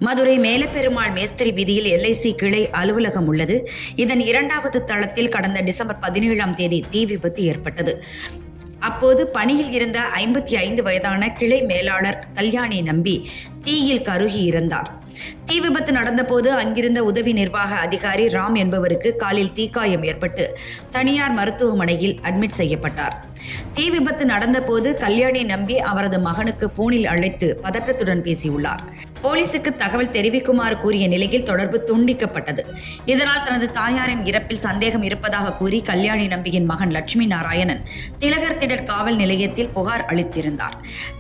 மதுரை மேலப்பெருமாள் மேஸ்திரி வீதியில் LIC கிளை அலுவலகம் உள்ளது. இதன் 2வது தளத்தில் கடந்த டிசம்பர் 17ஆம் தேதி தீ விபத்து ஏற்பட்டது. அப்போது பணியில் இருந்த 55 வயதான கிளை மேலாளர் கல்யாணி நம்பி தீயில் கருகி இறந்தார். தீ விபத்து நடந்தபோது அங்கிருந்த உதவி நிர்வாக அதிகாரி ராம் என்பவருக்கு காலில் தீக்காயம் ஏற்பட்டு தனியார் மருத்துவமனையில் அட்மிட் செய்யப்பட்டார். தீ விபத்து நடந்தபோது கல்யாணி நம்பி அவரது மகனுக்கு போனில் அழைத்து பதற்றத்துடன் பேசியுள்ளார். போலீசுக்கு தகவல் தெரிவிக்குமாறு கூறிய நிலையில் தொடர்பு துண்டிக்கப்பட்டது. இதனால் தனது தாயாரின் இறப்பில் சந்தேகம் இருப்பதாக கூறி கல்யாணி நம்பியின் மகன் லட்சுமி நாராயணன் திலகர் திடல் காவல் நிலையத்தில் புகார் அளித்திருந்தார்.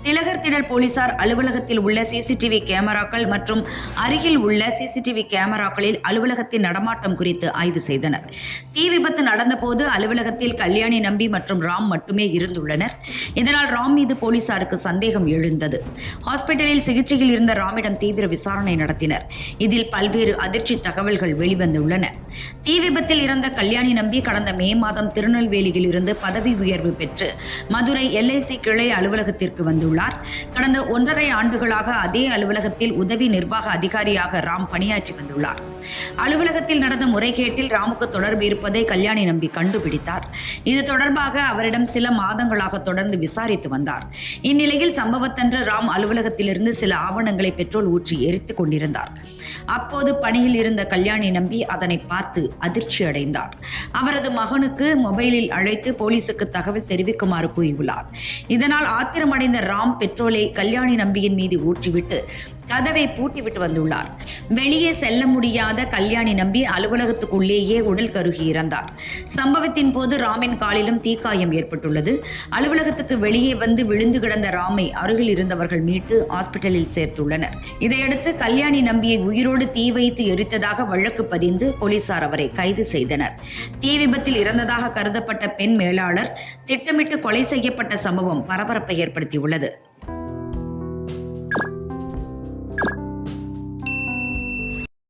திலகர் திடல் போலீசார் அலுவலகத்தில் உள்ள CCTV கேமராக்கள் மற்றும் அருகில் உள்ள CCTV கேமராக்களில் அலுவலகத்தின் நடமாட்டம் குறித்து ஆய்வு செய்தனர். தீ விபத்து நடந்தபோது அலுவலகத்தில் கல்யாணி நம்பி மற்றும் ராம் மட்டுமே இருந்துள்ளனர். இதனால் ராம் மீது போலீசாருக்கு சந்தேகம் எழுந்தது. ஹாஸ்பிட்டலில் சிகிச்சையில் இருந்த ராமிடம் தீவிர விசாரணை நடத்தினர். இதில் பல்வேறு அதிர்ச்சி தகவல்கள் வெளிவந்துள்ளன. தீ விபத்தில் இறந்த கல்யாணி நம்பி கடந்த மே மாதம் திருநெல்வேலியில் இருந்து பதவி உயர்வு பெற்று மதுரை LIC கிளை அலுவலகத்திற்கு வந்துள்ளார். கடந்த 1.5 ஆண்டுகளாக அதே அலுவலகத்தில் உதவி நிர்வாக அதிகாரியாக ராம் பணியாற்றி வந்துள்ளார். அலுவலகத்தில் நடந்த முறைகேட்டில் ராமுக்கு தொடர்பு இருப்பதை கல்யாணி நம்பி கண்டுபிடித்தார். இது தொடர்பாக அவரிடம் சில மாதங்களாக தொடர்ந்து விசாரித்து வந்தார். இந்நிலையில் சம்பவத்தன்று ராம் அலுவலகத்திலிருந்து சில ஆவணங்களை பெட்ரோல் ஊற்றி எரித்துக் கொண்டிருந்தார். அப்போது பணியில் இருந்த கல்யாணி நம்பி அதனை பார்த்து அதிர்ச்சி அடைந்தார். அவரது மகனுக்கு மொபைலில் அழைத்து போலீசுக்கு தகவல் தெரிவிக்குமாறு கூறியுள்ளார். இதனால் ஆத்திரமடைந்த ராம் பெட்ரோலை கல்யாணி நம்பியின் மீது ஊற்றிவிட்டு கதவை பூட்டிவிட்டு வந்துள்ளார். வெளியே செல்ல முடியாத கல்யாணி நம்பி அலுவலகத்துக்குள்ளேயே உடல் கருகி இறந்தார். சம்பவத்தின் போது ராமின் காலிலும் தீக்காயம் ஏற்பட்டுள்ளது. அலுவலகத்துக்கு வெளியே வந்து விழுந்து கிடந்த ராமை அருகில் இருந்தவர்கள் மீட்டு ஹாஸ்பிட்டலில் சேர்த்துள்ளனர். இதையடுத்து கல்யாணி நம்பியை உயிரோடு தீ வைத்து எரித்ததாக வழக்கு பதிந்து போலீசார் அவரை கைது செய்தனர். தீ விபத்தில் இறந்ததாக கருதப்பட்ட பெண் மேலாளர் திட்டமிட்டு கொலை செய்யப்பட்ட சம்பவம் பரபரப்பை ஏற்படுத்தியுள்ளது.